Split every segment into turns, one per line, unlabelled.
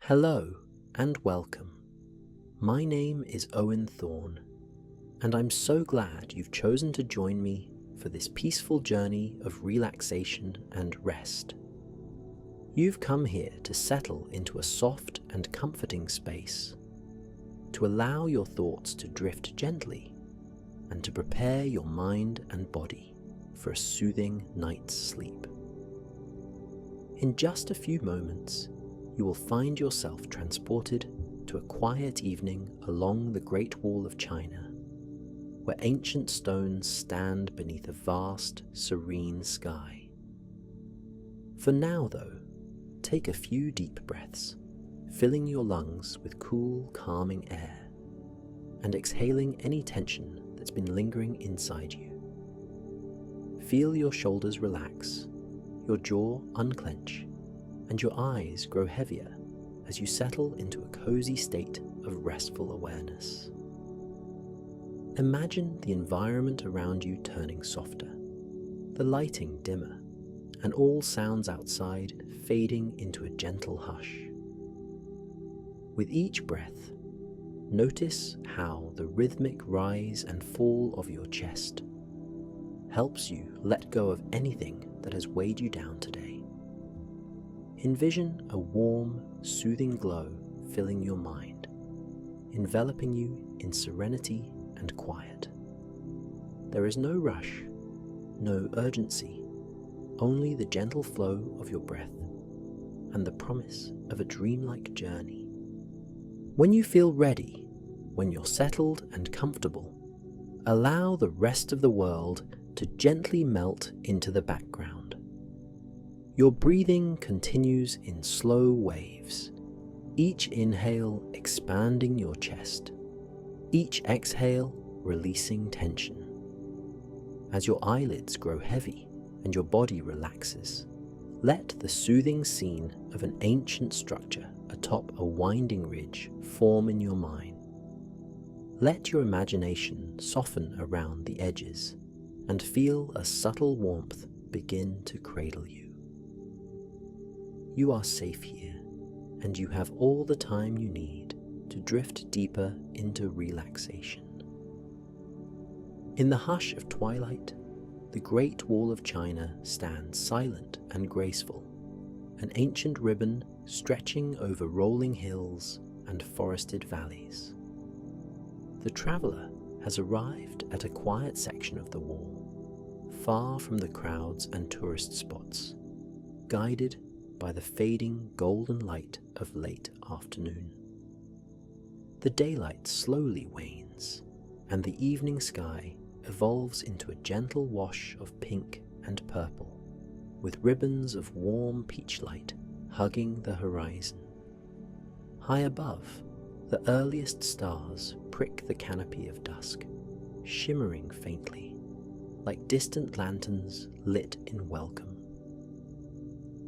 Hello and welcome. My name is Owen Thorne, and I'm so glad you've chosen to join me for this peaceful journey of relaxation and rest. You've come here to settle into a soft and comforting space, to allow your thoughts to drift gently, and to prepare your mind and body for a soothing night's sleep. In just a few moments, you will find yourself transported to a quiet evening along the Great Wall of China, where ancient stones stand beneath a vast, serene sky. For now, though, take a few deep breaths, filling your lungs with cool, calming air, and exhaling any tension that's been lingering inside you. Feel your shoulders relax, your jaw unclench, and your eyes grow heavier as you settle into a cozy state of restful awareness. Imagine the environment around you turning softer, the lighting dimmer, and all sounds outside fading into a gentle hush. With each breath, notice how the rhythmic rise and fall of your chest helps you let go of anything that has weighed you down today. Envision a warm, soothing glow filling your mind, enveloping you in serenity and quiet. There is no rush, no urgency, only the gentle flow of your breath and the promise of a dreamlike journey. When you feel ready, when you're settled and comfortable, allow the rest of the world to gently melt into the background. Your breathing continues in slow waves, each inhale expanding your chest, each exhale releasing tension. As your eyelids grow heavy and your body relaxes, let the soothing scene of an ancient structure atop a winding ridge form in your mind. Let your imagination soften around the edges and feel a subtle warmth begin to cradle you. You are safe here, and you have all the time you need to drift deeper into relaxation. In the hush of twilight, the Great Wall of China stands silent and graceful, an ancient ribbon stretching over rolling hills and forested valleys. The traveler has arrived at a quiet section of the wall, far from the crowds and tourist spots, guided by the fading golden light of late afternoon. The daylight slowly wanes, and the evening sky evolves into a gentle wash of pink and purple, with ribbons of warm peach light hugging the horizon. High above, the earliest stars prick the canopy of dusk, shimmering faintly, like distant lanterns lit in welcome.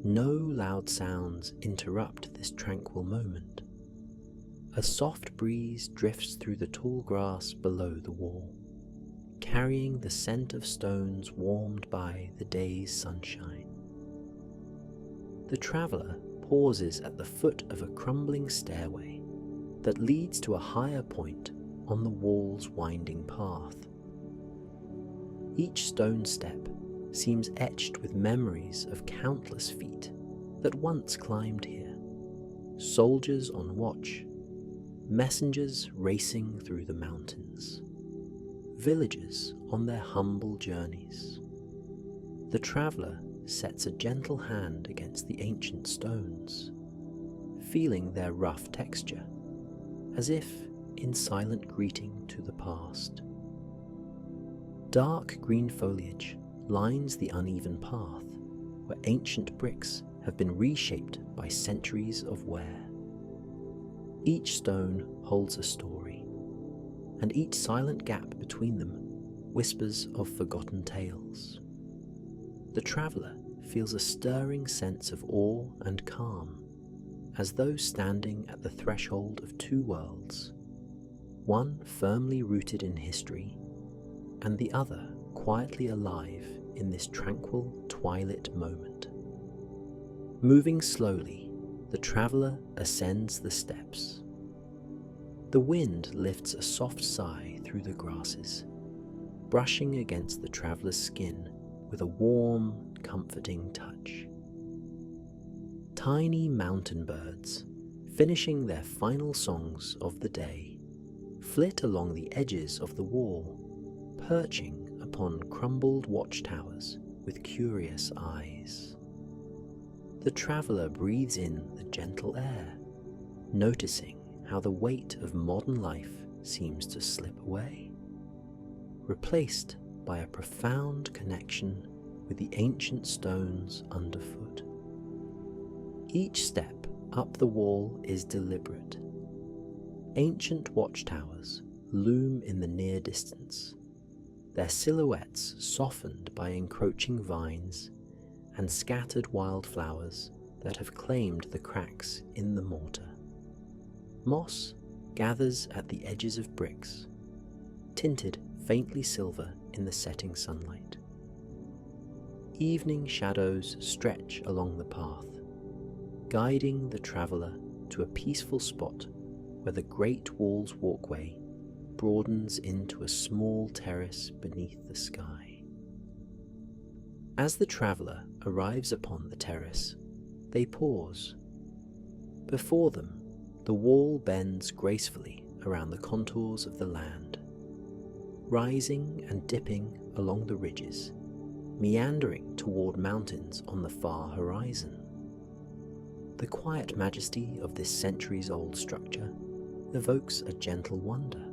No loud sounds interrupt this tranquil moment. A soft breeze drifts through the tall grass below the wall, carrying the scent of stones warmed by the day's sunshine. The traveler pauses at the foot of a crumbling stairway that leads to a higher point on the wall's winding path. Each stone step seems etched with memories of countless feet that once climbed here, soldiers on watch, messengers racing through the mountains, villagers on their humble journeys. The traveler sets a gentle hand against the ancient stones, feeling their rough texture, as if in silent greeting to the past. Dark green foliage lines the uneven path where ancient bricks have been reshaped by centuries of wear. Each stone holds a story, and each silent gap between them whispers of forgotten tales. The traveller feels a stirring sense of awe and calm, as though standing at the threshold of two worlds, one firmly rooted in history, and the other quietly alive in this tranquil twilight moment. Moving slowly, the traveller ascends the steps. The wind lifts a soft sigh through the grasses, brushing against the traveller's skin with a warm, comforting touch. Tiny mountain birds, finishing their final songs of the day, flit along the edges of the wall, perching upon crumbled watchtowers with curious eyes. The traveller breathes in the gentle air, noticing how the weight of modern life seems to slip away, replaced by a profound connection with the ancient stones underfoot. Each step up the wall is deliberate. Ancient watchtowers loom in the near distance, their silhouettes softened by encroaching vines and scattered wildflowers that have claimed the cracks in the mortar. Moss gathers at the edges of bricks, tinted faintly silver in the setting sunlight. Evening shadows stretch along the path, guiding the traveller to a peaceful spot where the great wall's walkway broadens into a small terrace beneath the sky. As the traveller arrives upon the terrace, they pause. Before them, the wall bends gracefully around the contours of the land, rising and dipping along the ridges, meandering toward mountains on the far horizon. The quiet majesty of this centuries-old structure evokes a gentle wonder,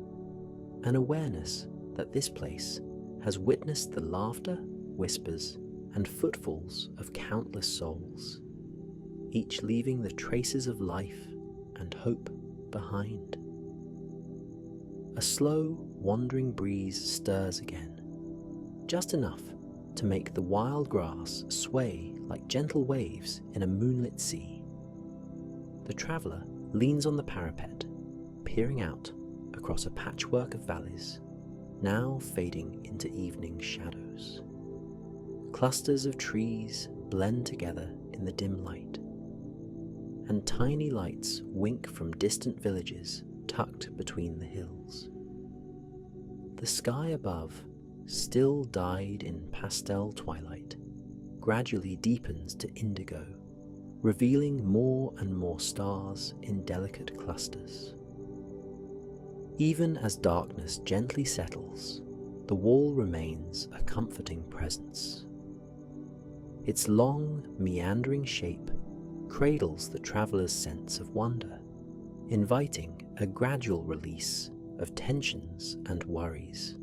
an awareness that this place has witnessed the laughter, whispers, and footfalls of countless souls, each leaving the traces of life and hope behind. A slow, wandering breeze stirs again, just enough to make the wild grass sway like gentle waves in a moonlit sea. The traveller leans on the parapet, peering out across a patchwork of valleys, now fading into evening shadows. Clusters of trees blend together in the dim light, and tiny lights wink from distant villages tucked between the hills. The sky above, still dyed in pastel twilight, gradually deepens to indigo, revealing more and more stars in delicate clusters. Even as darkness gently settles, the wall remains a comforting presence. Its long, meandering shape cradles the traveller's sense of wonder, inviting a gradual release of tensions and worries.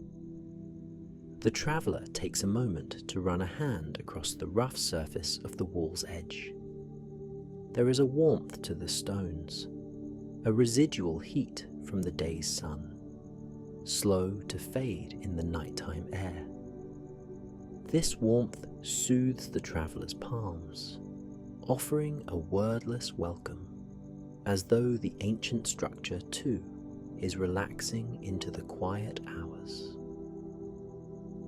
The traveller takes a moment to run a hand across the rough surface of the wall's edge. There is a warmth to the stones, a residual heat from the day's sun, slow to fade in the nighttime air. This warmth soothes the traveller's palms, offering a wordless welcome, as though the ancient structure too is relaxing into the quiet hours.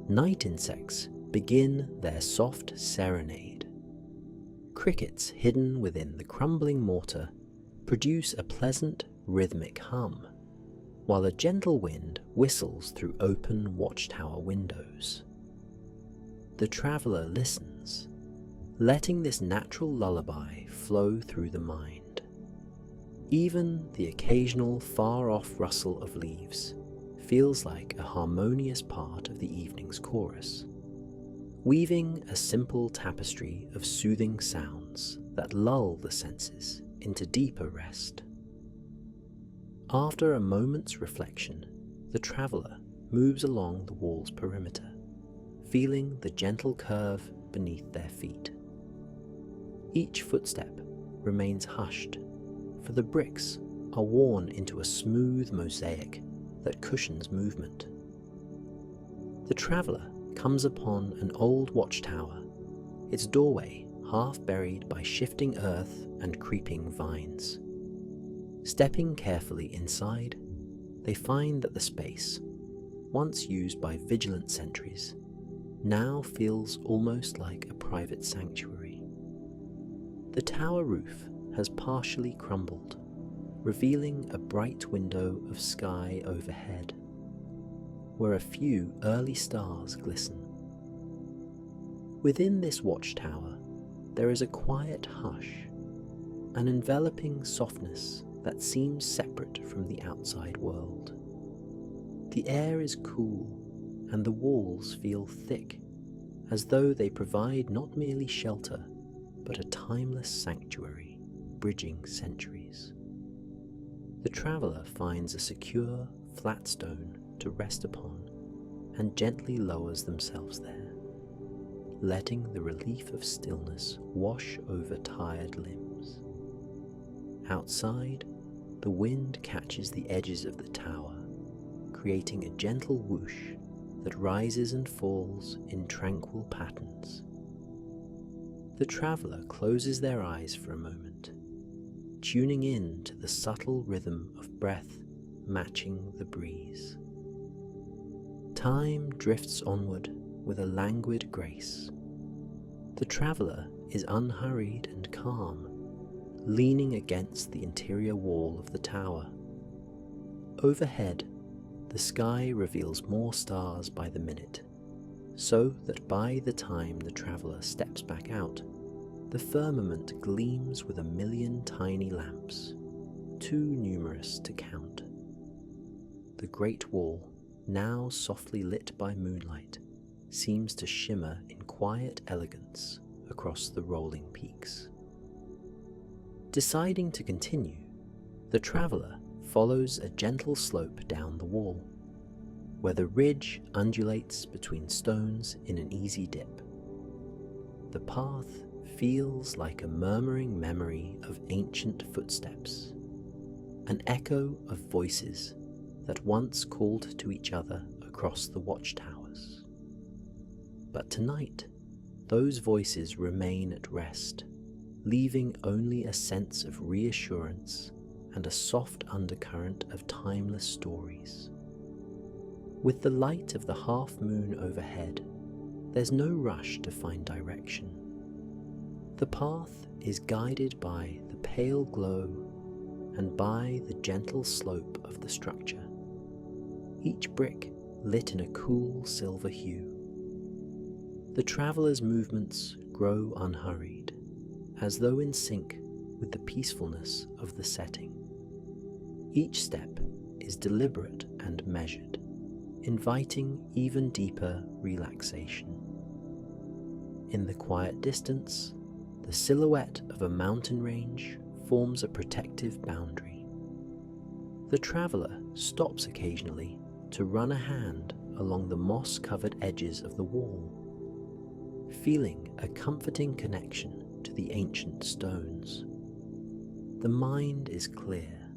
Night insects begin their soft serenade. Crickets hidden within the crumbling mortar produce a pleasant, rhythmic hum, while a gentle wind whistles through open watchtower windows. The traveller listens, letting this natural lullaby flow through the mind. Even the occasional far-off rustle of leaves feels like a harmonious part of the evening's chorus, weaving a simple tapestry of soothing sounds that lull the senses into deeper rest. After a moment's reflection, the traveller moves along the wall's perimeter, feeling the gentle curve beneath their feet. Each footstep remains hushed, for the bricks are worn into a smooth mosaic that cushions movement. The traveller comes upon an old watchtower, its doorway half buried by shifting earth and creeping vines. Stepping carefully inside, they find that the space, once used by vigilant sentries, now feels almost like a private sanctuary. The tower roof has partially crumbled, revealing a bright window of sky overhead, where a few early stars glisten. Within this watchtower, there is a quiet hush, an enveloping softness that seems separate from the outside world. The air is cool, and the walls feel thick, as though they provide not merely shelter, but a timeless sanctuary, bridging centuries. The traveller finds a secure, flat stone to rest upon, and gently lowers themselves there, letting the relief of stillness wash over tired limbs. Outside, the wind catches the edges of the tower, creating a gentle whoosh that rises and falls in tranquil patterns. The traveller closes their eyes for a moment, tuning in to the subtle rhythm of breath matching the breeze. Time drifts onward with a languid grace. The traveller is unhurried and calm, leaning against the interior wall of the tower. Overhead, the sky reveals more stars by the minute, so that by the time the traveller steps back out, the firmament gleams with 1,000,000 tiny lamps, too numerous to count. The great wall, now softly lit by moonlight, seems to shimmer in quiet elegance across the rolling peaks. Deciding to continue, the traveller follows a gentle slope down the wall, where the ridge undulates between stones in an easy dip. The path feels like a murmuring memory of ancient footsteps, an echo of voices that once called to each other across the watchtowers. But tonight, those voices remain at rest, leaving only a sense of reassurance and a soft undercurrent of timeless stories. With the light of the half-moon overhead, there's no rush to find direction. The path is guided by the pale glow and by the gentle slope of the structure, each brick lit in a cool silver hue. The traveller's movements grow unhurried, as though in sync with the peacefulness of the setting. Each step is deliberate and measured, inviting even deeper relaxation. In the quiet distance, the silhouette of a mountain range forms a protective boundary. The traveller stops occasionally to run a hand along the moss-covered edges of the wall, feeling a comforting connection to the ancient stones. The mind is clear,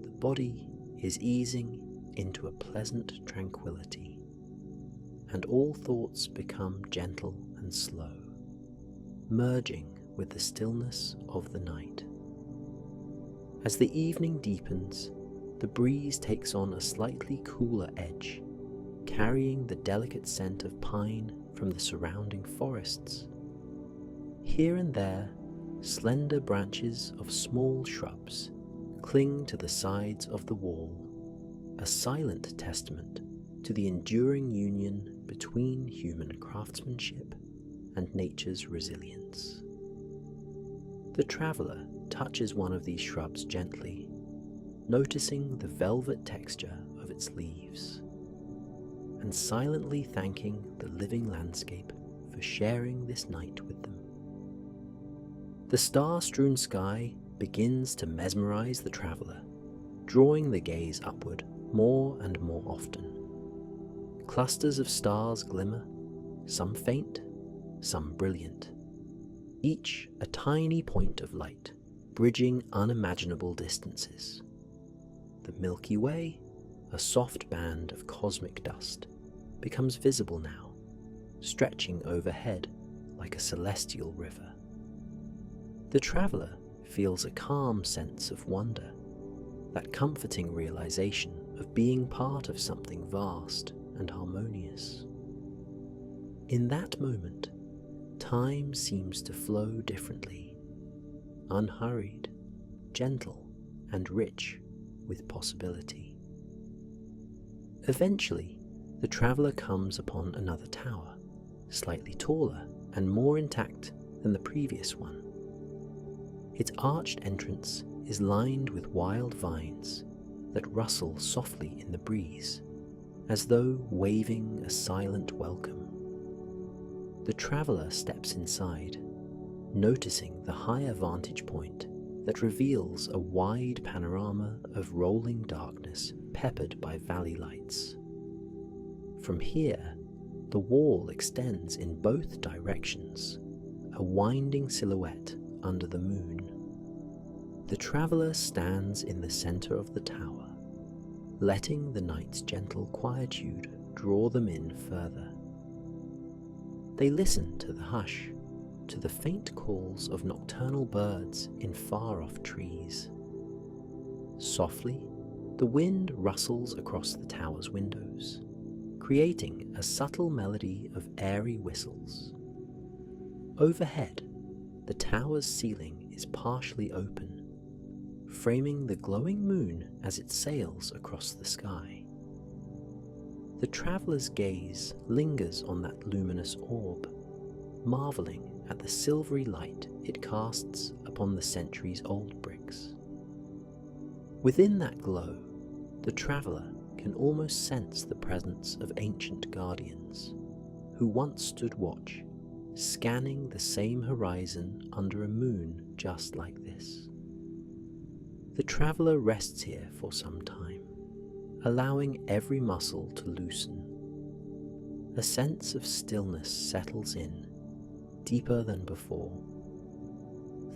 the body is easing into a pleasant tranquility, and all thoughts become gentle and slow, merging with the stillness of the night. As the evening deepens, the breeze takes on a slightly cooler edge, carrying the delicate scent of pine from the surrounding forests. Here and there, slender branches of small shrubs cling to the sides of the wall, a silent testament to the enduring union between human craftsmanship and nature's resilience. The traveller touches one of these shrubs gently, noticing the velvet texture of its leaves, and silently thanking the living landscape for sharing this night with them. The star-strewn sky begins to mesmerize the traveller, drawing the gaze upward more and more often. Clusters of stars glimmer, some faint, some brilliant, each a tiny point of light, bridging unimaginable distances. The Milky Way, a soft band of cosmic dust, becomes visible now, stretching overhead like a celestial river. The traveller feels a calm sense of wonder, that comforting realization of being part of something vast and harmonious. In that moment, time seems to flow differently. unhurried, gentle, and rich with possibility. Eventually, the traveller comes upon another tower, slightly taller and more intact than the previous one. Its arched entrance is lined with wild vines that rustle softly in the breeze, as though waving a silent welcome. The traveller steps inside, noticing the higher vantage point that reveals a wide panorama of rolling darkness peppered by valley lights. From here, the wall extends in both directions, a winding silhouette under the moon. The traveller stands in the centre of the tower, letting the night's gentle quietude draw them in further. They listen to the hush, to the faint calls of nocturnal birds in far-off trees. Softly, the wind rustles across the tower's windows, creating a subtle melody of airy whistles. Overhead, the tower's ceiling is partially open, framing the glowing moon as it sails across the sky. The traveller's gaze lingers on that luminous orb, marvelling at the silvery light it casts upon the centuries-old bricks. Within that glow, the traveller can almost sense the presence of ancient guardians, who once stood watch, scanning the same horizon under a moon just like this. The traveller rests here for some time, allowing every muscle to loosen. A sense of stillness settles in, deeper than before.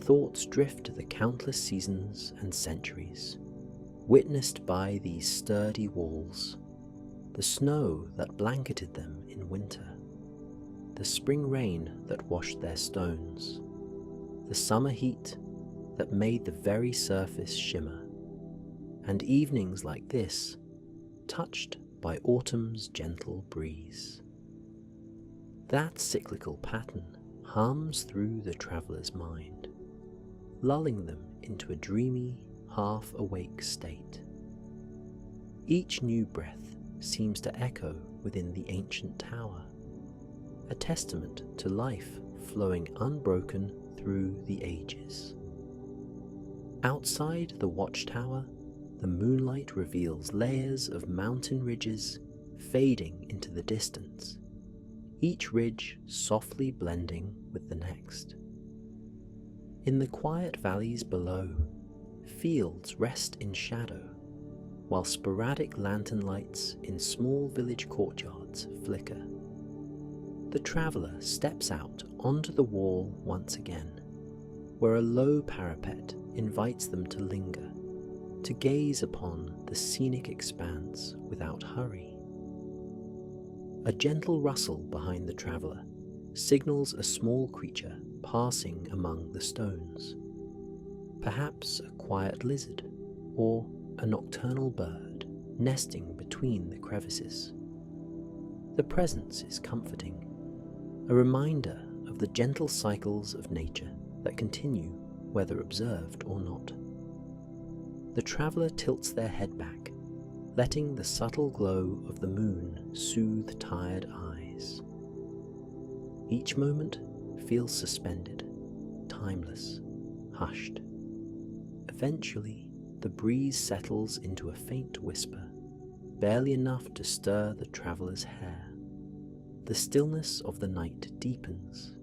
Thoughts drift to the countless seasons and centuries, witnessed by these sturdy walls, the snow that blanketed them in winter, the spring rain that washed their stones, the summer heat that made the very surface shimmer, and evenings like this, touched by autumn's gentle breeze. That cyclical pattern hums through the traveller's mind, lulling them into a dreamy, half-awake state. Each new breath seems to echo within the ancient tower, a testament to life flowing unbroken through the ages. Outside the watchtower, the moonlight reveals layers of mountain ridges fading into the distance, each ridge softly blending with the next. In the quiet valleys below, fields rest in shadow, while sporadic lantern lights in small village courtyards flicker. The traveller steps out onto the wall once again, where a low parapet invites them to linger, to gaze upon the scenic expanse without hurry. A gentle rustle behind the traveller signals a small creature passing among the stones, perhaps a quiet lizard or a nocturnal bird nesting between the crevices. The presence is comforting, a reminder of the gentle cycles of nature that continue whether observed or not. The traveller tilts their head back, letting the subtle glow of the moon soothe tired eyes. Each moment feels suspended, timeless, hushed. Eventually, the breeze settles into a faint whisper, barely enough to stir the traveller's hair. The stillness of the night deepens.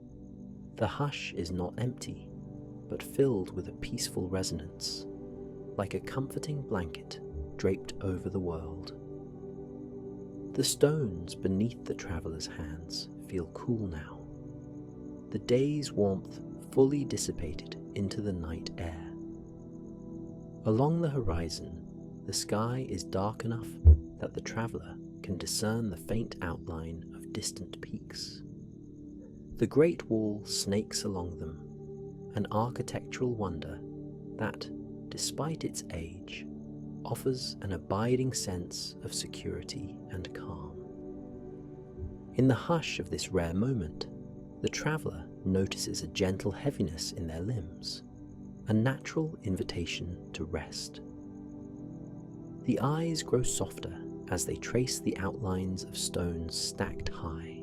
The hush is not empty, but filled with a peaceful resonance, like a comforting blanket draped over the world. The stones beneath the traveller's hands feel cool now, the day's warmth fully dissipated into the night air. Along the horizon, the sky is dark enough that the traveller can discern the faint outline of distant peaks. The Great Wall snakes along them, an architectural wonder that, despite its age, offers an abiding sense of security and calm. In the hush of this rare moment, the traveller notices a gentle heaviness in their limbs, a natural invitation to rest. The eyes grow softer as they trace the outlines of stones stacked high.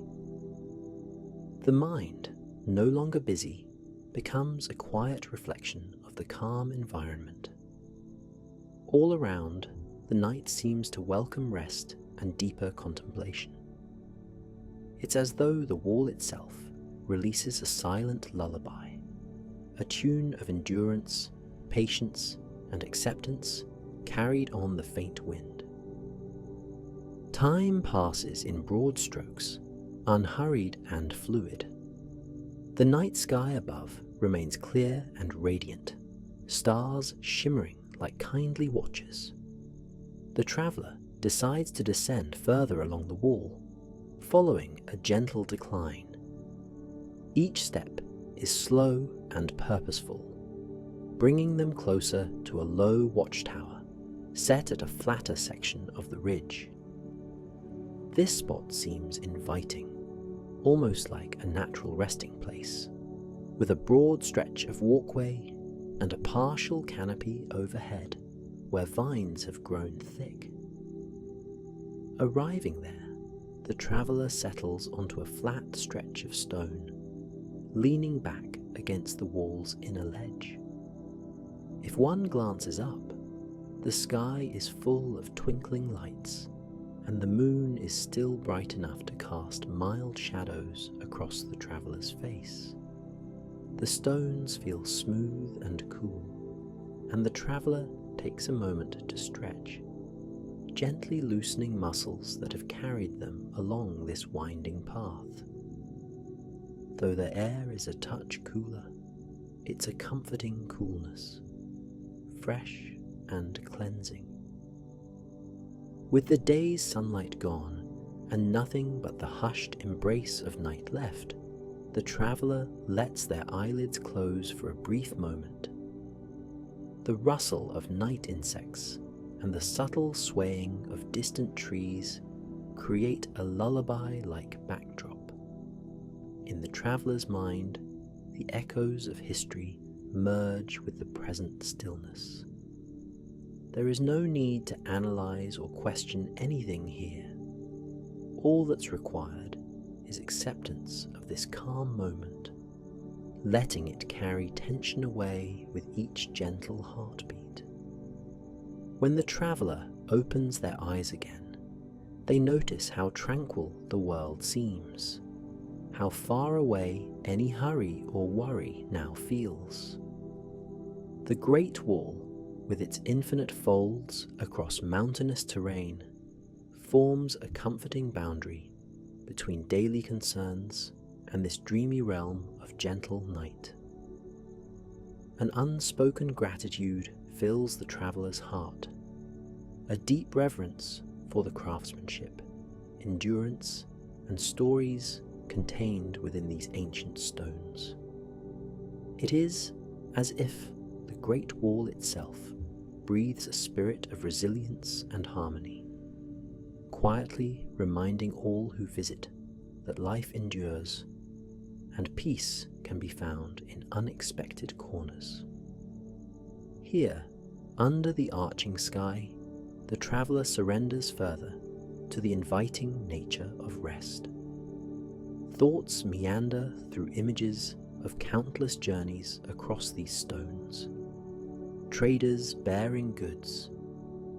The mind, no longer busy, becomes a quiet reflection of the calm environment. All around, the night seems to welcome rest and deeper contemplation. It's as though the wall itself releases a silent lullaby, a tune of endurance, patience, and acceptance carried on the faint wind. Time passes in broad strokes, unhurried and fluid. The night sky above remains clear and radiant, stars shimmering like kindly watchers. The traveller decides to descend further along the wall, following a gentle decline. Each step is slow and purposeful, bringing them closer to a low watchtower set at a flatter section of the ridge. This spot seems inviting, almost like a natural resting place, with a broad stretch of walkway and a partial canopy overhead where vines have grown thick. Arriving there, the traveller settles onto a flat stretch of stone, leaning back against the wall's inner ledge. If one glances up, the sky is full of twinkling lights, and the moon is still bright enough to cast mild shadows across the traveller's face. The stones feel smooth and cool, and the traveller takes a moment to stretch, gently loosening muscles that have carried them along this winding path. Though the air is a touch cooler, it's a comforting coolness, fresh and cleansing. With the day's sunlight gone and nothing but the hushed embrace of night left, the traveller lets their eyelids close for a brief moment. The rustle of night insects and the subtle swaying of distant trees create a lullaby-like backdrop. In the traveller's mind, the echoes of history merge with the present stillness. There is no need to analyze or question anything here. All that's required is acceptance of this calm moment, letting it carry tension away with each gentle heartbeat. When the traveller opens their eyes again, they notice how tranquil the world seems, how far away any hurry or worry now feels. The Great Wall, with its infinite folds across mountainous terrain, forms a comforting boundary between daily concerns and this dreamy realm of gentle night. An unspoken gratitude fills the traveller's heart, a deep reverence for the craftsmanship, endurance, and stories contained within these ancient stones. It is as if the Great Wall itself breathes a spirit of resilience and harmony, quietly reminding all who visit that life endures and peace can be found in unexpected corners. Here, under the arching sky, the traveller surrenders further to the inviting nature of rest. Thoughts meander through images of countless journeys across these stones. Traders bearing goods,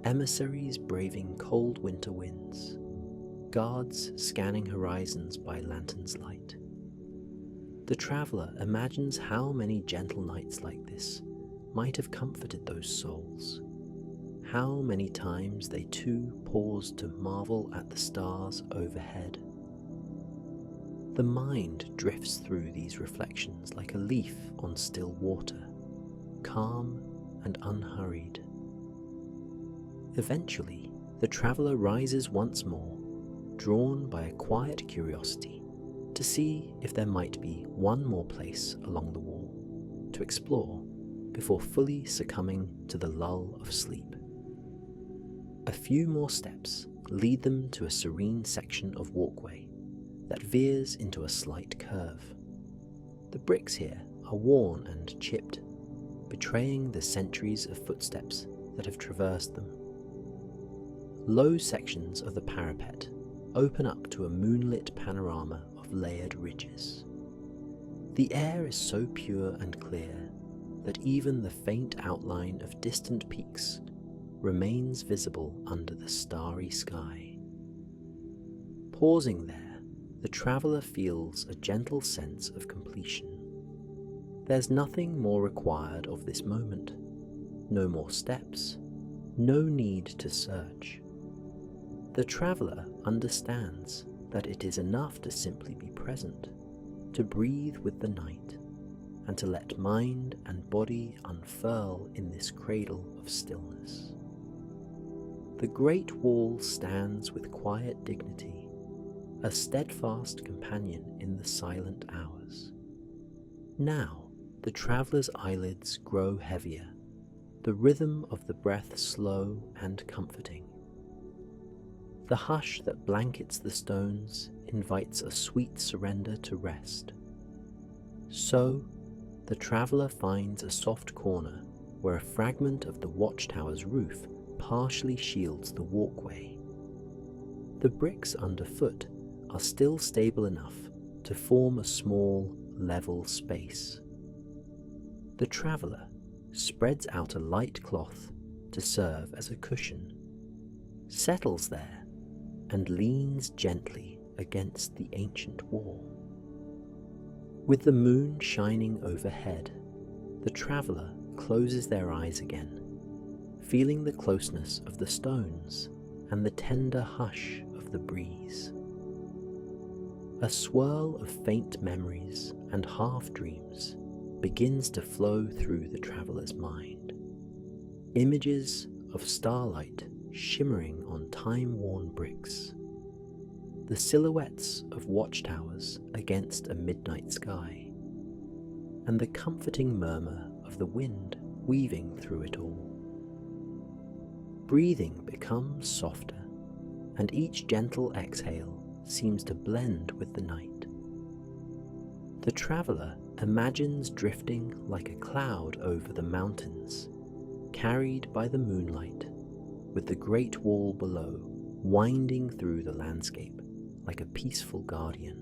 emissaries braving cold winter winds, guards scanning horizons by lantern's light. The traveller imagines how many gentle nights like this might have comforted those souls, how many times they too paused to marvel at the stars overhead. The mind drifts through these reflections like a leaf on still water, calm and unhurried. Eventually, the traveller rises once more, drawn by a quiet curiosity to see if there might be one more place along the wall to explore before fully succumbing to the lull of sleep. A few more steps lead them to a serene section of walkway that veers into a slight curve. The bricks here are worn and chipped, betraying the centuries of footsteps that have traversed them. Low sections of the parapet open up to a moonlit panorama of layered ridges. The air is so pure and clear that even the faint outline of distant peaks remains visible under the starry sky. Pausing there, the traveller feels a gentle sense of completion. There's nothing more required of this moment. No more steps, no need to search. The traveller understands that it is enough to simply be present, to breathe with the night, and to let mind and body unfurl in this cradle of stillness. The great wall stands with quiet dignity, a steadfast companion in the silent hours. Now the traveller's eyelids grow heavier, the rhythm of the breath slow and comforting. The hush that blankets the stones invites a sweet surrender to rest. So, the traveller finds a soft corner where a fragment of the watchtower's roof partially shields the walkway. The bricks underfoot are still stable enough to form a small, level space. The traveller spreads out a light cloth to serve as a cushion, settles there, and leans gently against the ancient wall. With the moon shining overhead, the traveller closes their eyes again, feeling the closeness of the stones and the tender hush of the breeze. A swirl of faint memories and half-dreams begins to flow through the traveller's mind. Images of starlight shimmering on time-worn bricks, the silhouettes of watchtowers against a midnight sky, and the comforting murmur of the wind weaving through it all. Breathing becomes softer, and each gentle exhale seems to blend with the night. The traveller imagines drifting like a cloud over the mountains, carried by the moonlight, with the great wall below winding through the landscape like a peaceful guardian.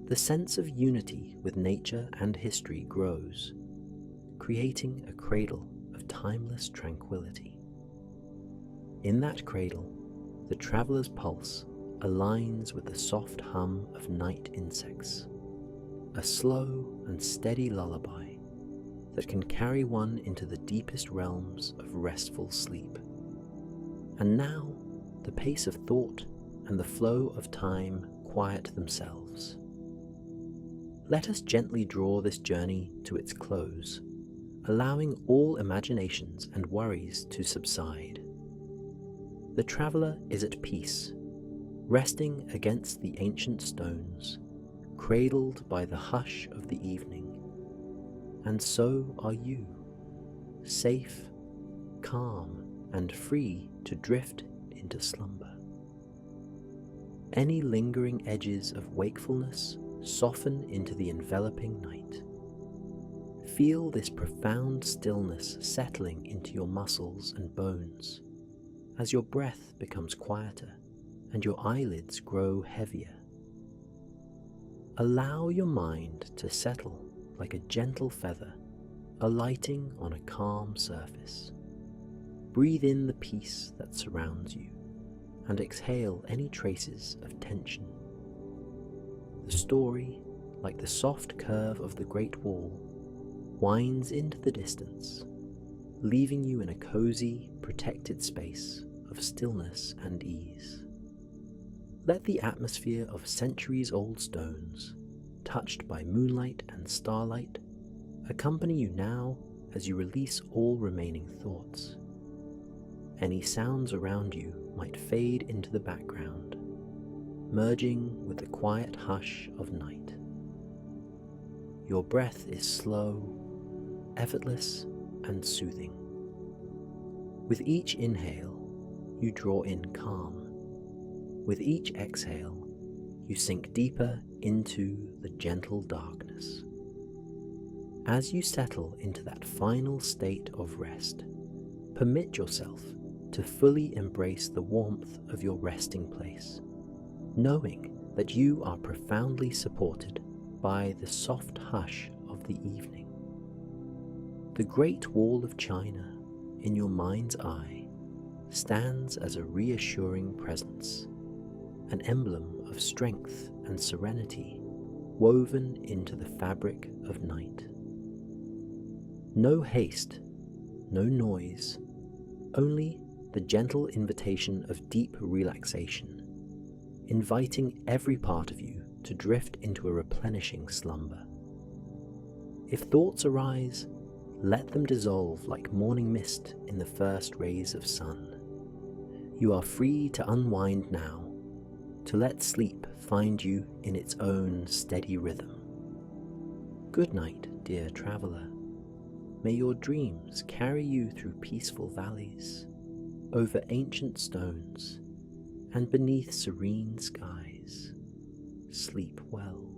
The sense of unity with nature and history grows, creating a cradle of timeless tranquility. In that cradle, the traveller's pulse aligns with the soft hum of night insects, a slow and steady lullaby that can carry one into the deepest realms of restful sleep. And now, the pace of thought and the flow of time quiet themselves. Let us gently draw this journey to its close, allowing all imaginations and worries to subside. The traveller is at peace, resting against the ancient stones, cradled by the hush of the evening. And so are you, safe, calm, and free to drift into slumber. Any lingering edges of wakefulness soften into the enveloping night. Feel this profound stillness settling into your muscles and bones as your breath becomes quieter and your eyelids grow heavier. Allow your mind to settle like a gentle feather alighting on a calm surface. Breathe in the peace that surrounds you and exhale any traces of tension. The story, like the soft curve of the Great Wall, winds into the distance, leaving you in a cozy, protected space of stillness and ease. Let the atmosphere of centuries-old stones, touched by moonlight and starlight, accompany you now as you release all remaining thoughts. Any sounds around you might fade into the background, merging with the quiet hush of night. Your breath is slow, effortless, and soothing. With each inhale, you draw in calm. With each exhale, you sink deeper into the gentle darkness. As you settle into that final state of rest, permit yourself to fully embrace the warmth of your resting place, knowing that you are profoundly supported by the soft hush of the evening. The Great Wall of China in your mind's eye stands as a reassuring presence, an emblem of strength and serenity woven into the fabric of night. No haste, no noise, only the gentle invitation of deep relaxation, inviting every part of you to drift into a replenishing slumber. If thoughts arise, let them dissolve like morning mist in the first rays of sun. You are free to unwind now, to let sleep find you in its own steady rhythm. Good night, dear traveler. May your dreams carry you through peaceful valleys, over ancient stones, and beneath serene skies. Sleep well.